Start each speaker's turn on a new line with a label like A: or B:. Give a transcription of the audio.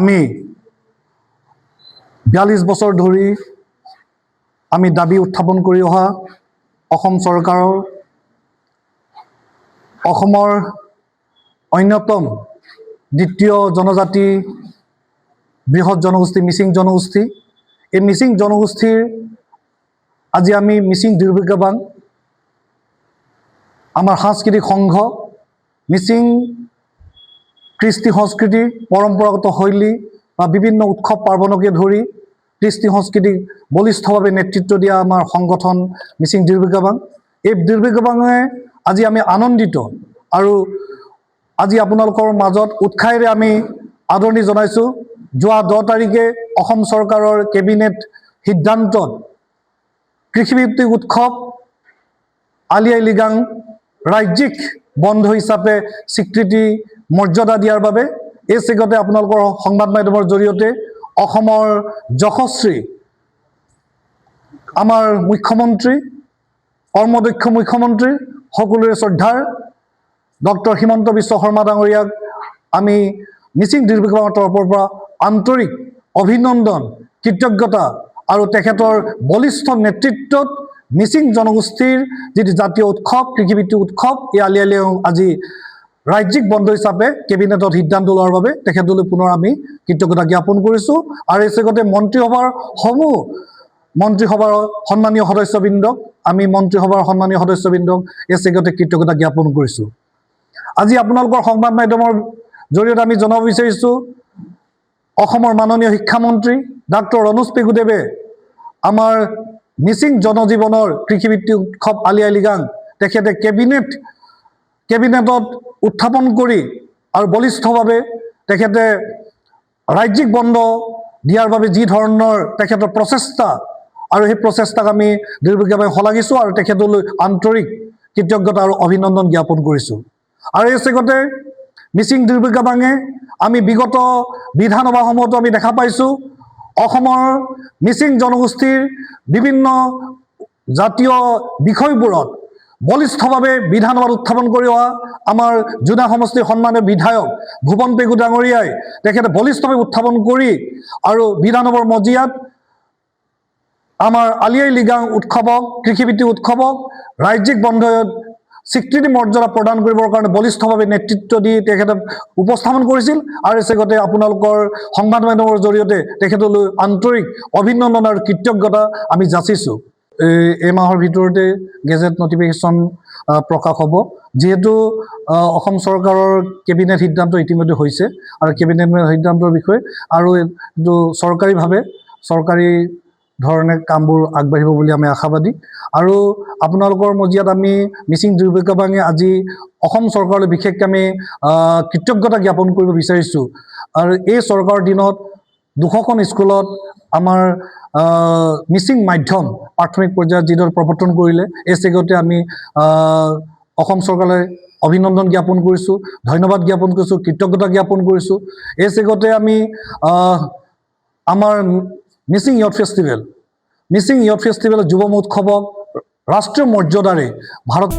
A: আমি ৪২ বছৰ ধৰি আমি দাবী উত্থাপন কৰি অহা অসম চৰকাৰৰ অসমৰ অন্যতম দ্বিতীয় জনজাতি বৃহৎ জনগোষ্ঠী মিচিং জনগোষ্ঠী। এই মিচিং জনগোষ্ঠীৰ আজি আমি মিচিং দুৰ্ভাগ্যৱান আমাৰ সাংস্কৃতিক সংঘ মিচিং কৃষ্টি সংস্কৃতি পৰম্পৰাগত শৈলী বা বিভিন্ন উৎসৱ পাৰ্বণকে ধৰি কৃষ্টি সংস্কৃতিক বলিষ্ঠভাৱে নেতৃত্ব দিয়া আমাৰ সংগঠন মিচিং দুৰ্ভাগ্যৱান। এই দুৰ্ভাগ্যৱানে আজি আমি আনন্দিত আৰু আজি আপোনালোকৰ মাজত উৎসাহেৰে আমি আদৰণি জনাইছোঁ। যোৱা 10 তাৰিখে অসম চৰকাৰৰ কেবিনেট সিদ্ধান্তত কৃষিভিত্তিক উৎসৱ আলি আই লৃগাং ৰাজ্যিক বন্ধ হিচাপে স্বীকৃতি মৰ্যাদা দিয়াৰ বাবে এই চেগতে আপোনালোকৰ সংবাদ মাধ্যমৰ জৰিয়তে অসমৰ যশস্বী আমাৰ মুখ্যমন্ত্ৰী কৰ্মদক্ষ মুখ্যমন্ত্ৰী সকলোৰে শ্ৰদ্ধাৰ ডক্টৰ হিমন্ত বিশ্ব শৰ্মা ডাঙৰীয়াক আমি মিচিং দুৰ্ভাগ্যৱানৰ তৰফৰ পৰা আন্তৰিক অভিনন্দন কৃতজ্ঞতা আৰু তেখেতৰ বলিষ্ঠ নেতৃত্বত মিচিং জনগোষ্ঠীৰ যিটো জাতীয় উৎসৱ কৃষিভিত্তিক উৎসৱ এই আলি আই লৃগাং আজি ৰাজ্যিক বন্ধ হিচাপে কেবিনেটত সিদ্ধান্ত লোৱাৰ বাবে তেখেতলৈ পুনৰ আমি কৃতজ্ঞতা জ্ঞাপন কৰিছোঁ। আৰু এই চেগতে মন্ত্ৰীসভাৰ সন্মানীয় সদস্যবৃন্দক আমি সন্মানীয় সদস্যবৃন্দক এই চেগতে কৃতজ্ঞতা জ্ঞাপন কৰিছোঁ। আজি আপোনালোকৰ সংবাদ মাধ্যমৰ জৰিয়তে আমি জনাব বিচাৰিছোঁ অসমৰ মাননীয় শিক্ষামন্ত্ৰী ডাক্তৰ ৰণোজ পেগুদেৱে আমাৰ মিচিং জনজীৱনৰ কৃষিভিত্তিক উৎসৱ আলি আই লৃগাং তেখেতে কেবিনেটত উত্থাপন কৰি আৰু বলিষ্ঠভাৱে তেখেতে ৰাজ্যিক বন্ধ দিয়াৰ বাবে যি ধৰণৰ তেখেতৰ প্ৰচেষ্টা আৰু সেই প্ৰচেষ্টাক আমি দুৰ্ভাগ্যভাৱে শলাগিছোঁ আৰু তেখেতলৈ আন্তৰিক কৃতজ্ঞতা আৰু অভিনন্দন জ্ঞাপন কৰিছোঁ। আৰু এই চেগতে মিচিং দুৰ্ভাগ্যৱানে আমি বিগত বিধানসভাসমূহতো আমি দেখা পাইছোঁ অসমৰ মিচিং জনগোষ্ঠীৰ বিভিন্ন জাতীয় বিষয়বোৰত বলিষ্ঠভাৱে বিধানসভাত উত্থাপন কৰি অহা আমাৰ জোনাই সমষ্টিৰ সন্মানীয় বিধায়ক ভূপন পেগু ডাঙৰীয়াই তেখেতে বলিষ্ঠভাৱে উত্থাপন কৰি আৰু বিধানসভাৰ মজিয়াত আমাৰ আলি আই লৃগাং উৎসৱক কৃষিভিত্তিক উৎসৱক ৰাজ্যিক বন্ধ স্বীকৃতি মৰ্যাদা প্ৰদান কৰিবৰ কাৰণে বলিষ্ঠভাৱে নেতৃত্ব দি তেখেতে উপস্থাপন কৰিছিল। আৰু চেগতে আপোনালোকৰ সংবাদ মাধ্যমৰ জৰিয়তে তেখেতলৈ আন্তৰিক অভিনন্দন আৰু কৃতজ্ঞতা আমি যাচিছোঁ। এই মাহৰ ভিতৰতে গেজেট নটিফিকেশ্যন প্ৰকাশ হ'ব, যিহেতু অসম চৰকাৰৰ কেবিনেট সিদ্ধান্ত ইতিমধ্যে হৈছে আৰু কেবিনেট সিদ্ধান্তৰ বিষয়ে আৰু এইটো চৰকাৰী ধৰণে কামবোৰ আগবাঢ়িব বুলি আমি আশাবাদী। আৰু আপোনালোকৰ মজিয়াত আমি মিচিং দুৰ্ভাগ্যৱানে আজি অসম চৰকাৰলৈ বিশেষকৈ আমি কৃতজ্ঞতা জ্ঞাপন কৰিব বিচাৰিছোঁ। আৰু এই চৰকাৰৰ দিনত 200খন স্কুলত আমাৰ মিচিং মাধ্যম প্ৰাথমিক পৰ্যায়ত যিদৰে প্ৰৱৰ্তন কৰিলে এই চেগতে আমি অসম চৰকাৰলৈ অভিনন্দন জ্ঞাপন কৰিছোঁ, ধন্যবাদ জ্ঞাপন কৰিছোঁ, কৃতজ্ঞতা জ্ঞাপন কৰিছোঁ। এই চেগতে আমি আমাৰ মিচিং ইয়থ ফেষ্টিভেল যুৱ মহোৎসৱক ৰাষ্ট্ৰীয় মৰ্যাদাৰে ভাৰত